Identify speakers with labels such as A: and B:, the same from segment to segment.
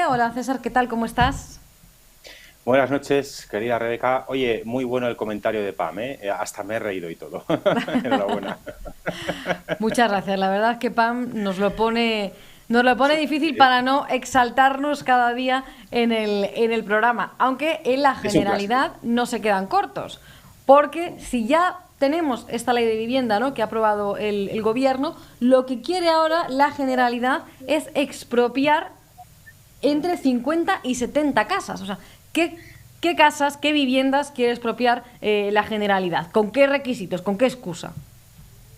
A: Hola César, ¿qué tal? ¿Cómo estás?
B: Buenas noches, querida Rebeca. Oye, muy bueno el comentario de Pam, ¿eh? Hasta me he reído y todo. Enhorabuena.
A: Muchas gracias. La verdad es que Pam nos lo pone
B: Sí,
A: difícil para no exaltarnos cada día en el programa. Aunque en la
B: es un clásico.
A: generalidad no se quedan cortos. Porque si ya tenemos esta ley de vivienda, ¿no?, que ha aprobado el gobierno, lo que quiere ahora la generalidad es expropiar entre 50 y 70 casas. O sea, ¿qué casas, qué viviendas quiere expropiar la Generalidad? ¿Con qué requisitos? ¿Con qué excusa?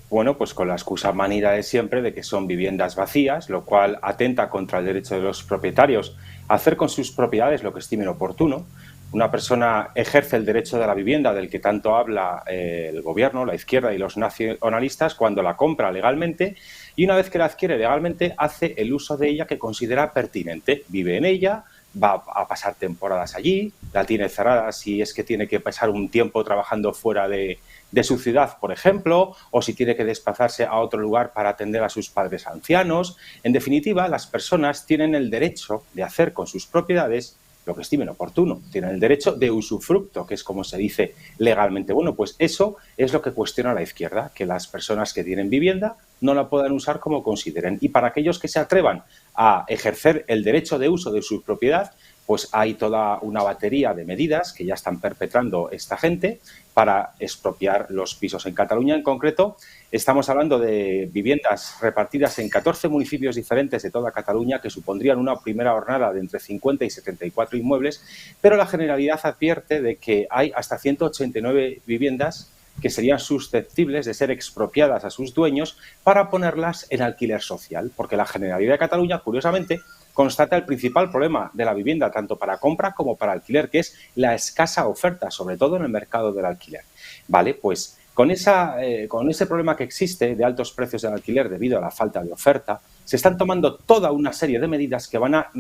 B: Bueno, pues con la excusa manida de siempre de que son viviendas vacías, lo cual atenta contra el derecho de los propietarios a hacer con sus propiedades lo que estimen oportuno. Una persona ejerce el derecho de la vivienda del que tanto habla el gobierno, la izquierda y los nacionalistas cuando la compra legalmente, y una vez que la adquiere legalmente hace el uso de ella que considera pertinente. Vive en ella, va a pasar temporadas allí, la tiene cerrada si es que tiene que pasar un tiempo trabajando fuera de su ciudad, por ejemplo, o si tiene que desplazarse a otro lugar para atender a sus padres ancianos. En definitiva, las personas tienen el derecho de hacer con sus propiedades lo que estimen oportuno. Tienen el derecho de usufructo, que es como se dice legalmente. Bueno, pues eso es lo que cuestiona la izquierda, que las personas que tienen vivienda no la puedan usar como consideren. Y para aquellos que se atrevan a ejercer el derecho de uso de su propiedad, pues hay toda una batería de medidas que ya están perpetrando esta gente para expropiar los pisos. En Cataluña, en concreto, estamos hablando de viviendas repartidas en 14 municipios diferentes de toda Cataluña que supondrían una primera jornada de entre 50 y 74 inmuebles, pero la Generalidad advierte de que hay hasta 189 viviendas que serían susceptibles de ser expropiadas a sus dueños para ponerlas en alquiler social, porque la Generalidad de Cataluña, curiosamente, constata el principal problema de la vivienda, tanto para compra como para alquiler, que es la escasa oferta, sobre todo en el mercado del alquiler. Vale, pues con ese problema que existe de altos precios del alquiler debido a la falta de oferta, se están tomando toda una serie de medidas que van a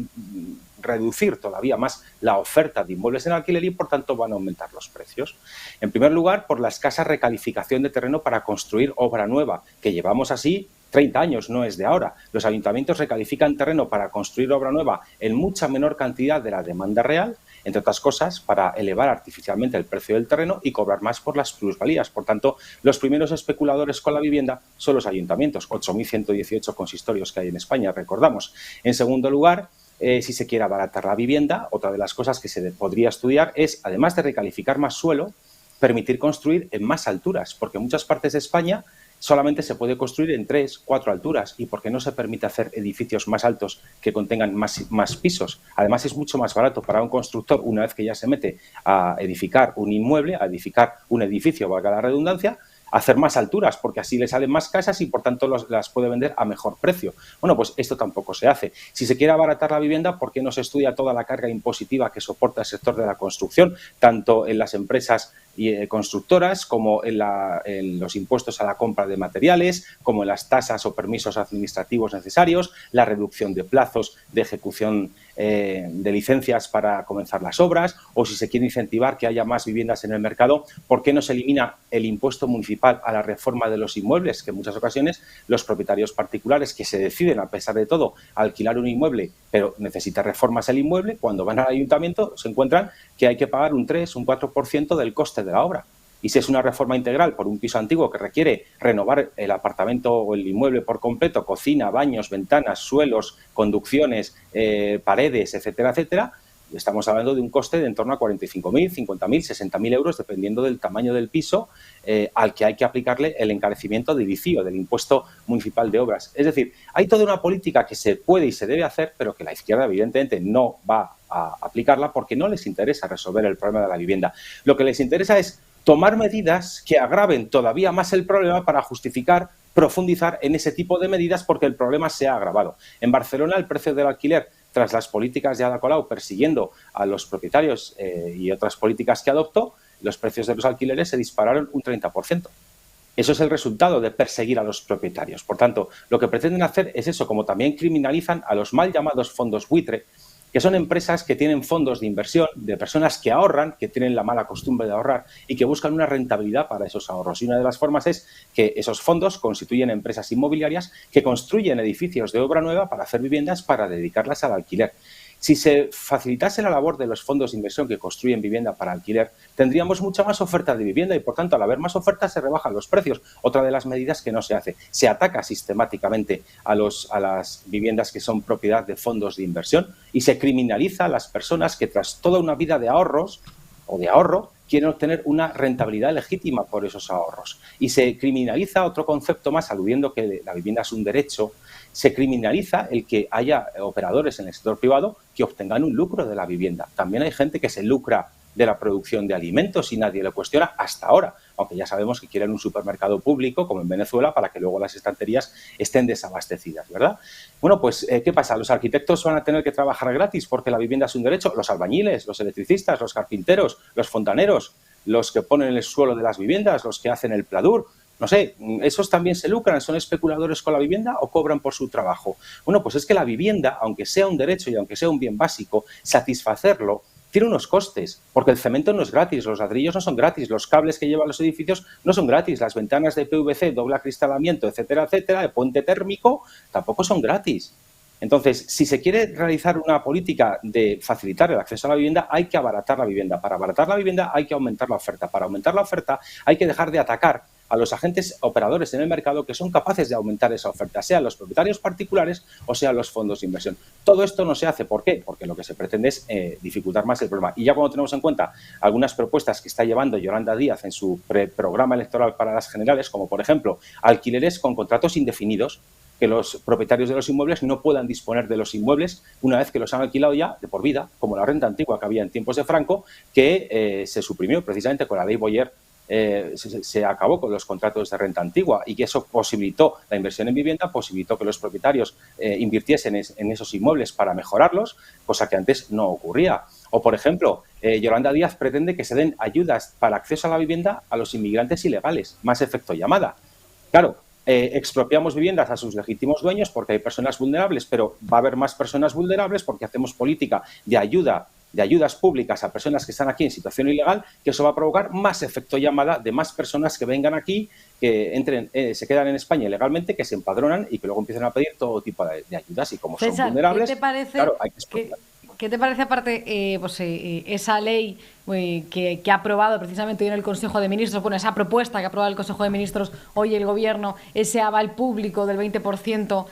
B: reducir todavía más la oferta de inmuebles en alquiler y, por tanto, van a aumentar los precios. En primer lugar, por la escasa recalificación de terreno para construir obra nueva, que llevamos así 30 años, no es de ahora. Los ayuntamientos recalifican terreno para construir obra nueva en mucha menor cantidad de la demanda real, entre otras cosas, para elevar artificialmente el precio del terreno y cobrar más por las plusvalías. Por tanto, los primeros especuladores con la vivienda son los ayuntamientos, 8.118 consistorios que hay en España, recordamos. En segundo lugar, si se quiere abaratar la vivienda, otra de las cosas que se podría estudiar es, además de recalificar más suelo, permitir construir en más alturas, porque en muchas partes de España solamente se puede construir en 3, 4 alturas y porque no se permite hacer edificios más altos que contengan más pisos. Además, es mucho más barato para un constructor, una vez que ya se mete a edificar un inmueble, a edificar un edificio, valga la redundancia, hacer más alturas, porque así le salen más casas y por tanto las puede vender a mejor precio. Bueno, pues esto tampoco se hace. Si se quiere abaratar la vivienda, ¿por qué no se estudia toda la carga impositiva que soporta el sector de la construcción, tanto en las empresas constructoras como en los impuestos a la compra de materiales, como en las tasas o permisos administrativos necesarios, la reducción de plazos de ejecución de licencias para comenzar las obras, o si se quiere incentivar que haya más viviendas en el mercado, ¿por qué no se elimina el impuesto municipal a la reforma de los inmuebles? Que en muchas ocasiones los propietarios particulares que se deciden, a pesar de todo, a alquilar un inmueble, pero necesita reformas el inmueble, cuando van al ayuntamiento se encuentran que hay que pagar un 3, un 4% del coste de la obra. Y si es una reforma integral por un piso antiguo que requiere renovar el apartamento o el inmueble por completo, cocina, baños, ventanas, suelos, conducciones, paredes, etcétera, etcétera, estamos hablando de un coste de en torno a 45.000, 50.000, 60.000 euros, dependiendo del tamaño del piso, al que hay que aplicarle el encarecimiento del ICIO, del impuesto municipal de obras. Es decir, hay toda una política que se puede y se debe hacer, pero que la izquierda evidentemente no va a aplicarla porque no les interesa resolver el problema de la vivienda. Lo que les interesa es tomar medidas que agraven todavía más el problema para justificar profundizar en ese tipo de medidas porque el problema se ha agravado. En Barcelona el precio del alquiler, tras las políticas de Ada Colau persiguiendo a los propietarios y otras políticas que adoptó, los precios de los alquileres se dispararon un 30%. Eso es el resultado de perseguir a los propietarios. Por tanto, lo que pretenden hacer es eso, como también criminalizan a los mal llamados fondos buitre, que son empresas que tienen fondos de inversión, de personas que ahorran, que tienen la mala costumbre de ahorrar y que buscan una rentabilidad para esos ahorros. Y una de las formas es que esos fondos constituyen empresas inmobiliarias que construyen edificios de obra nueva para hacer viviendas para dedicarlas al alquiler. Si se facilitase la labor de los fondos de inversión que construyen vivienda para alquiler, tendríamos mucha más oferta de vivienda y, por tanto, al haber más oferta se rebajan los precios. Otra de las medidas que no se hace. Se ataca sistemáticamente a las viviendas que son propiedad de fondos de inversión y se criminaliza a las personas que, tras toda una vida de ahorros o de ahorro, quieren obtener una rentabilidad legítima por esos ahorros. Y se criminaliza otro concepto más, aludiendo que la vivienda es un derecho, se criminaliza el que haya operadores en el sector privado que obtengan un lucro de la vivienda. También hay gente que se lucra de la producción de alimentos y nadie lo cuestiona hasta ahora, aunque ya sabemos que quieren un supermercado público, como en Venezuela, para que luego las estanterías estén desabastecidas, ¿verdad? Bueno, pues, ¿qué pasa? ¿Los arquitectos van a tener que trabajar gratis porque la vivienda es un derecho? ¿Los albañiles, los electricistas, los carpinteros, los fontaneros, los que ponen el suelo de las viviendas, los que hacen el pladur? No sé, ¿esos también se lucran? ¿Son especuladores con la vivienda o cobran por su trabajo? Bueno, pues es que la vivienda, aunque sea un derecho y aunque sea un bien básico, satisfacerlo tiene unos costes, porque el cemento no es gratis, los ladrillos no son gratis, los cables que llevan los edificios no son gratis, las ventanas de PVC, doble acristalamiento, etcétera, de puente térmico, tampoco son gratis. Entonces, si se quiere realizar una política de facilitar el acceso a la vivienda, hay que abaratar la vivienda. Para abaratar la vivienda hay que aumentar la oferta. Para aumentar la oferta hay que dejar de atacar a los agentes operadores en el mercado que son capaces de aumentar esa oferta, sean los propietarios particulares o sean los fondos de inversión. Todo esto no se hace. ¿Por qué? Porque lo que se pretende es dificultar más el problema. Y ya cuando tenemos en cuenta algunas propuestas que está llevando Yolanda Díaz en su programa electoral para las generales, como por ejemplo alquileres con contratos indefinidos, que los propietarios de los inmuebles no puedan disponer de los inmuebles una vez que los han alquilado ya de por vida, como la renta antigua que había en tiempos de Franco, que se suprimió precisamente con la ley Boyer. Se acabó con los contratos de renta antigua y que eso posibilitó la inversión en vivienda, posibilitó que los propietarios invirtiesen en esos inmuebles para mejorarlos, cosa que antes no ocurría. O, por ejemplo, Yolanda Díaz pretende que se den ayudas para acceso a la vivienda a los inmigrantes ilegales, más efecto llamada. Claro, expropiamos viviendas a sus legítimos dueños porque hay personas vulnerables, pero va a haber más personas vulnerables porque hacemos política de ayudas públicas a personas que están aquí en situación ilegal, que eso va a provocar más efecto llamada de más personas que vengan aquí, que entren, se quedan en España ilegalmente, que se empadronan y que luego empiezan a pedir todo tipo de ayudas. Y como
A: César,
B: son vulnerables,
A: ¿qué te parece,
B: claro, hay que expropiar.
A: ¿qué te parece aparte esa ley que ha aprobado precisamente hoy en el Consejo de Ministros, bueno, esa propuesta que ha aprobado el Consejo de Ministros hoy el Gobierno, ese aval público del 20%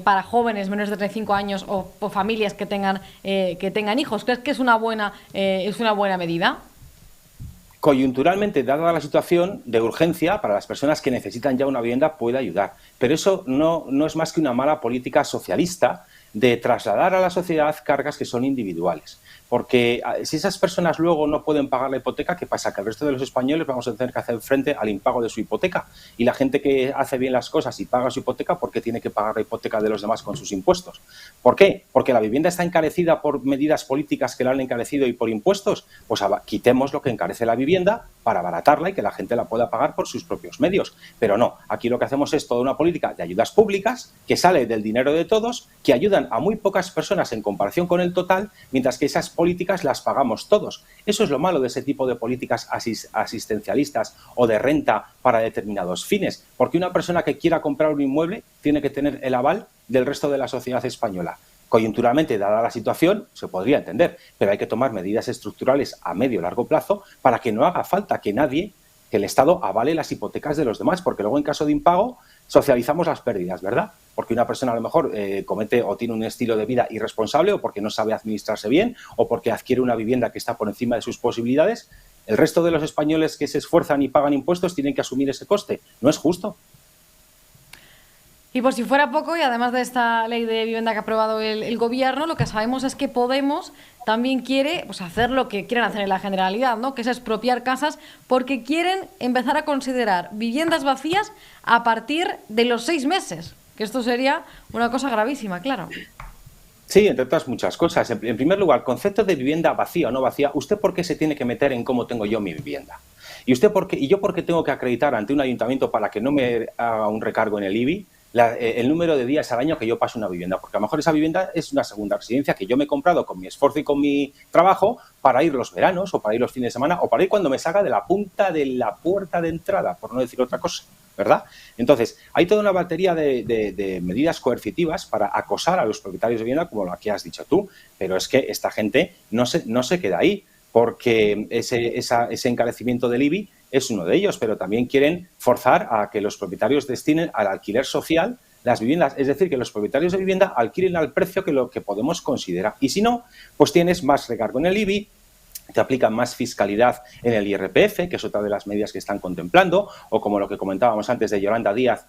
A: para jóvenes menores de 35 años o familias que tengan hijos? ¿Crees que es una buena medida?
B: Coyunturalmente, dada la situación de urgencia para las personas que necesitan ya una vivienda, puede ayudar. Pero eso no es más que una mala política socialista de trasladar a la sociedad cargas que son individuales. Porque si esas personas luego no pueden pagar la hipoteca, ¿qué pasa? Que el resto de los españoles vamos a tener que hacer frente al impago de su hipoteca. Y la gente que hace bien las cosas y paga su hipoteca, ¿por qué tiene que pagar la hipoteca de los demás con sus impuestos? ¿Por qué? Porque la vivienda está encarecida por medidas políticas que la han encarecido y por impuestos. Pues quitemos lo que encarece la vivienda para abaratarla y que la gente la pueda pagar por sus propios medios. Pero no, aquí lo que hacemos es toda una política de ayudas públicas que sale del dinero de todos, que ayudan a muy pocas personas en comparación con el total, mientras que esas políticas las pagamos todos. Eso es lo malo de ese tipo de políticas asistencialistas o de renta para determinados fines, porque una persona que quiera comprar un inmueble tiene que tener el aval del resto de la sociedad española. Coyunturalmente, dada la situación, se podría entender, pero hay que tomar medidas estructurales a medio y largo plazo para que no haga falta que el Estado avale las hipotecas de los demás, porque luego en caso de impago socializamos las pérdidas, ¿verdad? Porque una persona a lo mejor comete o tiene un estilo de vida irresponsable o porque no sabe administrarse bien o porque adquiere una vivienda que está por encima de sus posibilidades. El resto de los españoles que se esfuerzan y pagan impuestos tienen que asumir ese coste. No es justo.
A: Y por si fuera poco, y además de esta ley de vivienda que ha aprobado el Gobierno, lo que sabemos es que Podemos también quiere hacer lo que quieren hacer en la Generalidad, ¿no? Que es expropiar casas, porque quieren empezar a considerar viviendas vacías a partir de los 6 meses, que esto sería una cosa gravísima, claro.
B: Sí, entre otras muchas cosas. En primer lugar, concepto de vivienda vacía o no vacía, ¿usted por qué se tiene que meter en cómo tengo yo mi vivienda? ¿Y yo por qué tengo que acreditar ante un ayuntamiento para que no me haga un recargo en el IBI el número de días al año que yo paso una vivienda? Porque a lo mejor esa vivienda es una segunda residencia que yo me he comprado con mi esfuerzo y con mi trabajo para ir los veranos o para ir los fines de semana o para ir cuando me salga de la punta de la puerta de entrada, por no decir otra cosa, ¿verdad? Entonces, hay toda una batería de medidas coercitivas para acosar a los propietarios de vivienda, como lo que has dicho tú, pero es que esta gente no se queda ahí, porque ese encarecimiento del IBI es uno de ellos, pero también quieren forzar a que los propietarios destinen al alquiler social las viviendas, es decir, que los propietarios de vivienda alquilen al precio que lo que podemos considerar. Y si no, pues tienes más recargo en el IBI, te aplican más fiscalidad en el IRPF, que es otra de las medidas que están contemplando, o como lo que comentábamos antes de Yolanda Díaz,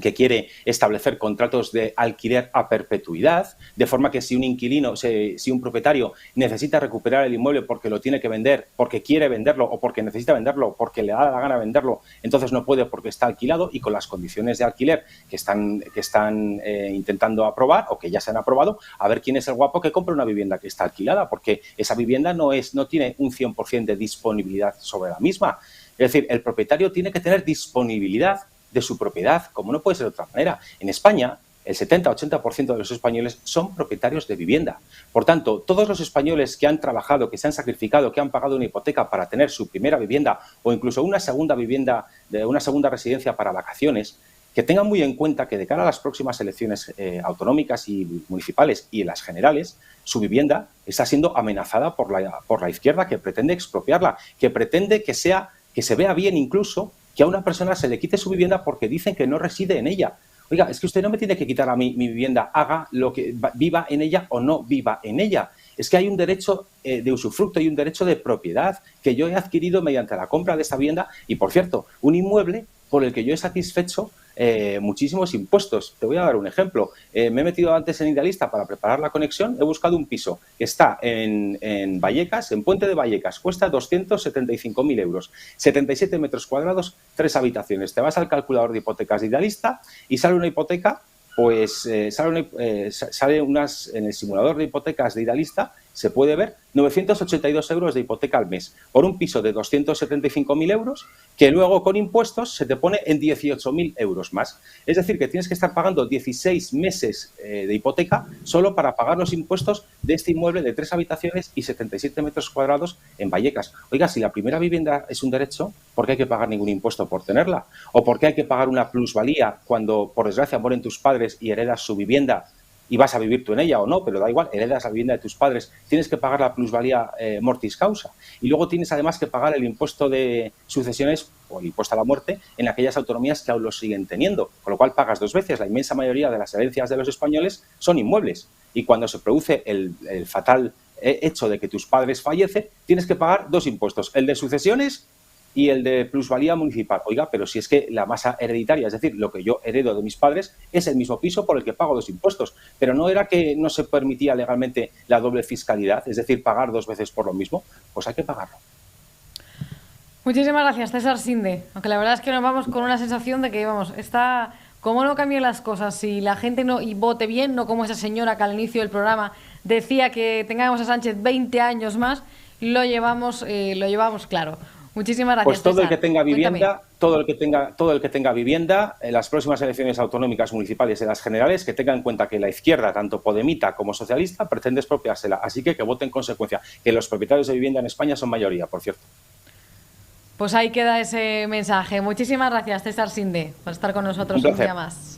B: que quiere establecer contratos de alquiler a perpetuidad, de forma que si un inquilino, si un propietario necesita recuperar el inmueble porque lo tiene que vender, porque quiere venderlo o porque necesita venderlo, porque le da la gana venderlo, entonces no puede porque está alquilado y con las condiciones de alquiler que están intentando aprobar o que ya se han aprobado, a ver quién es el guapo que compra una vivienda que está alquilada, porque esa vivienda no tiene un 100% de disponibilidad sobre la misma. Es decir, el propietario tiene que tener disponibilidad de su propiedad, como no puede ser de otra manera. En España, el 70-80% de los españoles son propietarios de vivienda. Por tanto, todos los españoles que han trabajado, que se han sacrificado, que han pagado una hipoteca para tener su primera vivienda o incluso una segunda vivienda, una segunda residencia para vacaciones, que tengan muy en cuenta que de cara a las próximas elecciones autonómicas y municipales y en las generales, su vivienda está siendo amenazada por la izquierda, que pretende expropiarla, que pretende que se vea bien incluso que a una persona se le quite su vivienda porque dicen que no reside en ella. Oiga, es que usted no me tiene que quitar a mí mi vivienda, haga lo que viva en ella o no viva en ella. Es que hay un derecho de usufructo y un derecho de propiedad que yo he adquirido mediante la compra de esta vivienda y, por cierto, un inmueble por el que yo he satisfecho muchísimos impuestos. Te voy a dar un ejemplo. Me he metido antes en Idealista para preparar la conexión. He buscado un piso que está en Vallecas, en Puente de Vallecas. Cuesta 275.000 euros. 77 metros cuadrados, 3 habitaciones. Te vas al calculador de hipotecas de Idealista y sale una hipoteca, pues sale en el simulador de hipotecas de Idealista, se puede ver 982 euros de hipoteca al mes por un piso de 275.000 euros que luego con impuestos se te pone en 18.000 euros más. Es decir, que tienes que estar pagando 16 meses de hipoteca solo para pagar los impuestos de este inmueble de 3 habitaciones y 77 metros cuadrados en Vallecas. Oiga, si la primera vivienda es un derecho, ¿por qué hay que pagar ningún impuesto por tenerla? ¿O por qué hay que pagar una plusvalía cuando, por desgracia, mueren tus padres y heredas su vivienda y vas a vivir tú en ella o no, pero da igual, heredas la vivienda de tus padres, tienes que pagar la plusvalía mortis causa. Y luego tienes además que pagar el impuesto de sucesiones o el impuesto a la muerte en aquellas autonomías que aún lo siguen teniendo, con lo cual pagas 2 veces. La inmensa mayoría de las herencias de los españoles son inmuebles y cuando se produce el fatal hecho de que tus padres fallecen, tienes que pagar 2 impuestos, el de sucesiones y el de plusvalía municipal. Oiga, pero si es que la masa hereditaria, es decir, lo que yo heredo de mis padres, es el mismo piso por el que pago 2 impuestos. Pero no era que no se permitía legalmente la doble fiscalidad, es decir, pagar 2 veces por lo mismo, pues hay que pagarlo.
A: Muchísimas gracias, César Sinde. Aunque la verdad es que nos vamos con una sensación de que, vamos, como no cambien las cosas, si la gente no vote bien, no como esa señora que al inicio del programa decía que tengamos a Sánchez 20 años más, lo llevamos claro. Muchísimas gracias.
B: Pues todo
A: César.
B: el que tenga vivienda,
A: Cuéntame.
B: todo el que tenga vivienda en las próximas elecciones autonómicas, municipales y las generales, que tenga en cuenta que la izquierda, tanto podemita como socialista, pretende expropiársela. Así que vote en consecuencia. Que los propietarios de vivienda en España son mayoría, por cierto.
A: Pues ahí queda ese mensaje. Muchísimas gracias, César Sinde, por estar con nosotros un día más.